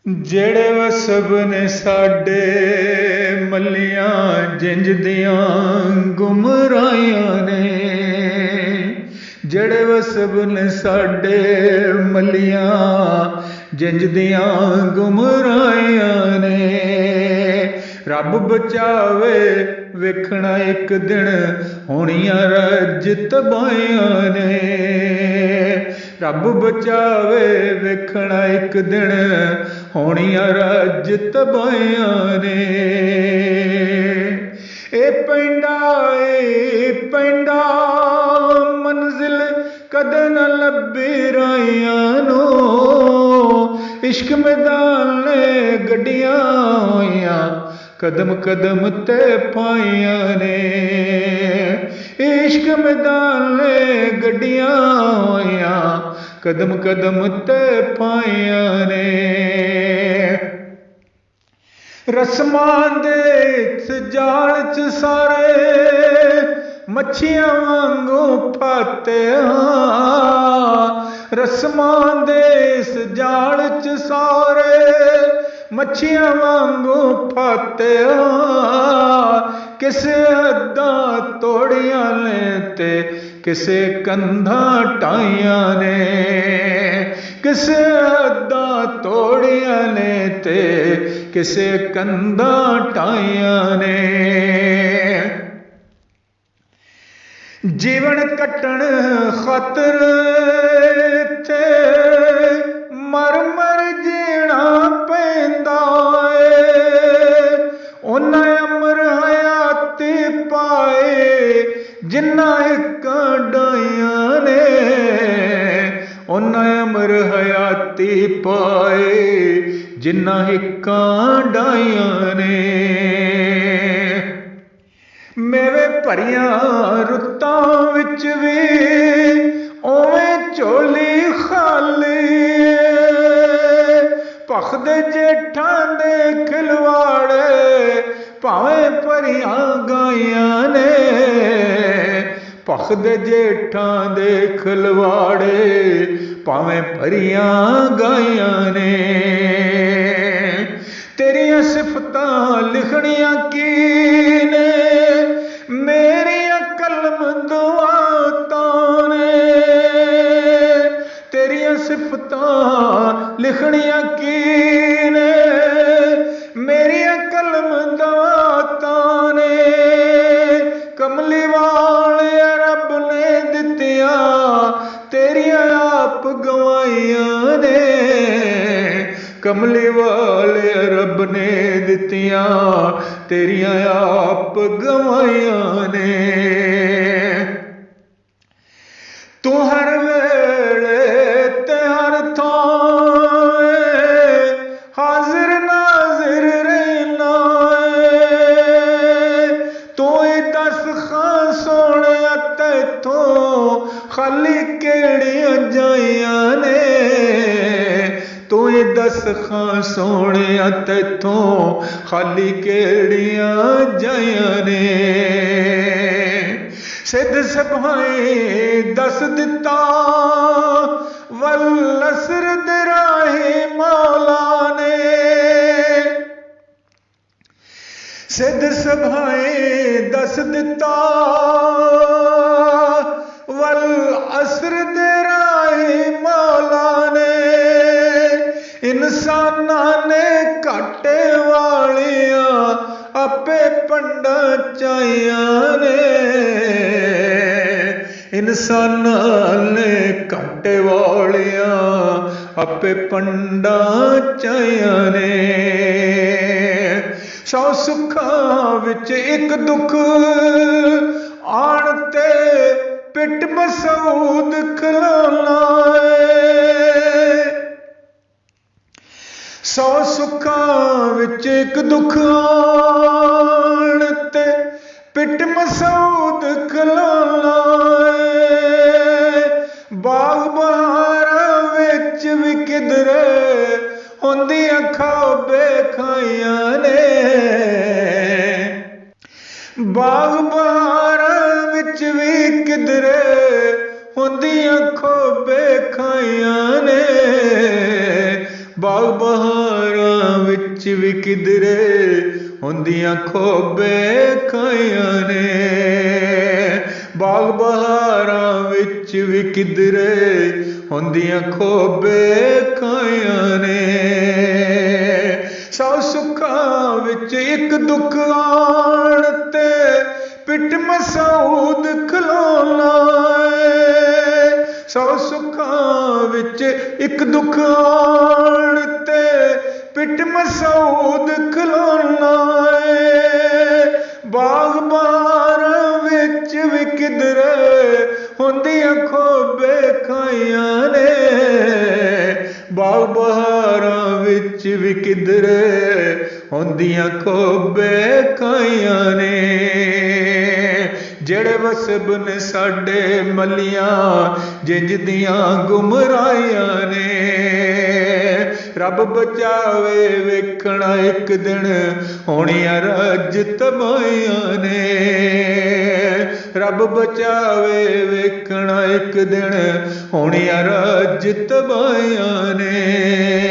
ਜਿਹੜੇ ਵਸਬ ਨੇ ਸਾਡੇ ਮੱਲੀਆਂ ਜਿੰਜ ਦੀਆਂ ਗੁਮਰਾਹੀਆਂ ਨੇ। ਜਿਹੜੇ ਵਸਬ ਨੇ ਸਾਡੇ ਮੱਲੀਆਂ ਜਿੰਜ ਦੀਆਂ ਗੁਮਰਾਹੀਆਂ ਨੇ। ਰੱਬ ਬਚਾਵੇ ਵੇਖਣਾ ਇੱਕ ਦਿਨ ਹੋਣੀਆਂ ਰੱਜ ਤਬਾਹੀਆਂ ਨੇ। ਰੱਬ ਬਚਾਵੇ ਵੇਖਣਾ ਇੱਕ ਦਿਨ ਹੋਣੀਆਂ ਰੱਜ ਤਬਾਹੀਆਂ ਨੇ। ਇਹ ਪੈਂਡਾ ਮੰਜ਼ਿਲ ਕਦੇ ਨਾ ਲੱਭੀ ਰਾਹੀਆਂ ਨੂੰ। ਇਸ਼ਕ ਮੈਦਾਨ ਨੇ ਗੱਡੀਆਂ ਹੋਈਆਂ ਕਦਮ ਕਦਮ ਤੇ ਪਾਈਆਂ ਨੇ। ਇਸ਼ਕ ਮੈਦਾਨ ਨੇ ਗੱਡੀਆਂ ਹੋਈਆਂ ਕਦਮ ਕਦਮ ਤੇ ਪਾਈਆਂ ਨੇ। ਰਸਮਾਂ ਦੇ ਇਸ ਜਾਲ ਚ ਸਾਰੇ ਮੱਛੀਆਂ ਵਾਂਗੂ ਫਾਤੇ ਹਾਂ। ਰਸਮਾਂ ਦੇ ਇਸ ਜਾਲ ਚ ਸਾਰੇ ਮੱਛੀਆਂ ਵਾਂਗੂ ਫਾਤੇ ਹਾਂ। ਕਿਸੇ ਹੱਦਾਂ ਤੋੜੀਆਂ ਨੇ ਤੇ ਕਿਸੇ ਕੰਧਾਂ ਢਾਈਆਂ ਨੇ। ਕਿਸੇ ਹੱਦਾਂ ਤੋੜੀਆਂ ਨੇ ਤੇ ਕਿਸੇ ਕੰਧਾਂ ਢਾਈਆਂ ਨੇ। ਜੀਵਨ ਕੱਟਣ ਖਾਤਰ ਇੱਥੇ ਮਰ ਮਰ ਜੀਣਾ ਪੈਂਦਾ ਏ। ਉਹਨਾਂ ਅਮਰ ਹਯਾਤੀ ਪਾਏ ਜਿੰਨਾ ਇੱਕਾਂ ਡਾਈਆਂ ਨੇ। ਉਹਨਾਂ ਅਮਰ ਹਯਾਤੀ ਪਾਏ ਜਿੰਨਾ ਇੱਕਾਂ ਡਾਈਆਂ ਨੇ। ਮੇਵੇ ਭਰੀਆਂ ਰੁੱਤਾਂ ਵਿੱਚ ਵੀ ਉਵੇਂ ਝੋਲੀ ਖਾਲੀ। ਭਖਦੇ ਜੇਠਾਂ ਦੇ ਖਿਲਵਾੜੇ ਭਾਵੇਂ ਭਰੀਆਂ ਗਾਈਆਂ ਨੇ। ਭਖਦੇ ਜੇਠਾਂ ਦੇ ਖਿਲਵਾੜੇ ਭਾਵੇਂ ਭਰੀਆਂ ਗਾਈਆਂ ਨੇ। ਤੇਰੀਆਂ ਸਿਫਤਾਂ ਲਿਖਣੀਆਂ ਕੀ ਨੇ ਮੇਰੀਆਂ ਕਲਮ ਦੁਆਤਾਂ ਨੇ। ਤੇਰੀਆਂ ਸਿਫਤਾਂ ਲਿਖਣੀਆਂ ਕੀ ਨੇ ਮੇਰੀਆਂ ਕਲਮ ਦੁਆਤਾਂ ਨੇ। ਕਮਲੀ ਵਾਲੇ ਰੱਬ ਨੇ ਦਿੱਤੀਆਂ ਤੇਰੀਆਂ ਆਪ ਗਵਾਈਆਂ ਨੇ। ਕਮਲੀ ਵਾਲੇ ਰੱਬ ਨੇ ਦਿੱਤੀਆਂ ਤੇਰੀਆਂ ਆਪ ਗਵਾਈਆਂ ਨੇ। ਤੂੰ ਹਰ ਵੇਲੇ ਤੇ ਹਰ ਥਾਂ ਹਾਜ਼ਰ ਨਾਜ਼ਰ ਰਹਿਣਾ ਏ। ਤੂੰ ਹੀ ਦੱਸ ਖਾਂ ਸੋਹਣਿਆ ਤੈਥੋਂ ਖਾਲੀ ਕਿਹੜੀਆਂ ਜਾਈਆਂ ਨੇ। ਤੂੰ ਹੀ ਦੱਸ ਖਾਂ ਸੋਹਣਿਆ ਤੈਥੋਂ ਖਾਲੀ ਕਿਹੜੀਆਂ ਜਾਈਆਂ ਨੇ। ਸਿੱਧ ਸਭਾਏ ਦੱਸ ਦਿੱਤਾ ਵੱਲ ਅਸਰ ਦੇ ਰਾਹੀ ਮੌਲਾ ਨੇ। ਸਿੱਧ ਸਭਾਏ ਦੱਸ ਦਿੱਤਾ ਵੱਲ ਅਸਰ ਦੇ ਰਾਹੀ ਮੌਲਾ ਨੇ। ਇਨਸਾਨਾਂ ਨੇ ਘਾਟੇ ਵਾਲੀਆਂ ਆਪੇ ਪੰਡਾਂ ਚਾਹੀਆਂ ਨੇ। ਇਨਸਾਨਾਂ ਨੇ ਘਾਟੇ ਵਾਲੀਆਂ ਆਪੇ ਪੰਡਾਂ ਚਾਹੀਆਂ ਨੇ। 100 ਸੁੱਖਾਂ ਵਿੱਚ ਇੱਕ ਦੁੱਖ ਆਣ ਤੇ ਪਿੱਟ ਮਸਊਦ ਖਲੋਣਾ ਏ। 100 ਸੁੱਖਾਂ ਵਿੱਚ ਇੱਕ ਦੁੱਖ ਆਣ ਤੇ ਪਿੱਟ ਮਸਊਦ ਖਲੋਣਾ ਏ। ਬਾਗ ਬਹਾਰਾਂ ਵਿੱਚ ਵੀ ਕਿਧਰੇ ਹੁੰਦੀਆਂ ਖਾਬੇ ਖਾਈਆਂ ਨੇ। ਬਾਗ ਬਹਾਰਾਂ ਵਿੱਚ ਵੀ ਕਿਧਰੇ ਹੁੰਦੀਆਂ ਖੋਬੇ ਖਾਈਆਂ ਨੇ। ਬਾਗ ਬਹਾਰਾਂ ਵਿੱਚ ਵੀ ਕਿਧਰੇ ਹੁੰਦੀਆਂ ਖੋਬੇ ਖਾਈਆਂ ਨੇ। ਬਾਗ ਬਹਾਰਾਂ ਵਿੱਚ ਵੀ ਕਿਧਰੇ ਹੁੰਦੀਆਂ ਖੋਬੇ ਖਾਈਆਂ ਨੇ। ਸੌ ਸੁੱਖਾਂ ਵਿੱਚ ਇੱਕ ਦੁੱਖ ਆਣ ਤੇ ਪਿੱਠ ਮਸਊਦ ਖਲੋਣਾ ਏ। ਸੌ ਸੁੱਖਾਂ ਵਿੱਚ ਇੱਕ ਦੁੱਖ ਆਣ ਤੇ ਪਿੱਠ ਮਸਊਦ ਖਲੋਣਾ ਏ। ਬਾਗ ਬਹਾਰਾਂ ਵਿੱਚ ਵੀ ਕਿਧਰੇ ਹੁੰਦੀਆਂ ਖੋਬੇ ਖਾਈਆਂ ਨੇ। ਬਾਗ ਬਹਾਰਾਂ ਵਿੱਚ ਵੀ ਕਿਧਰੇ ਹੁੰਦੀਆਂ ਖੋਬੇ ਖਾਈਆਂ ਨੇ। ਜਿਹੜੇ ਵਸਬ ਨੇ ਸਾਡੇ ਮੱਲੀਆਂ ਜਿੰਜ ਦੀਆਂ ਗੁਮਰਾਹੀਆਂ ਨੇ। ਰੱਬ ਬਚਾਵੇ ਵੇਖਣਾ ਇੱਕ ਦਿਨ ਹੋਣੀਆਂ ਰੱਜ ਤਬਾਹੀਆਂ ਨੇ। ਰੱਬ ਬਚਾਵੇ ਵੇਖਣਾ ਇੱਕ ਦਿਨ ਹੋਣੀਆਂ ਰੱਜ ਤਬਾਹੀਆਂ ਨੇ।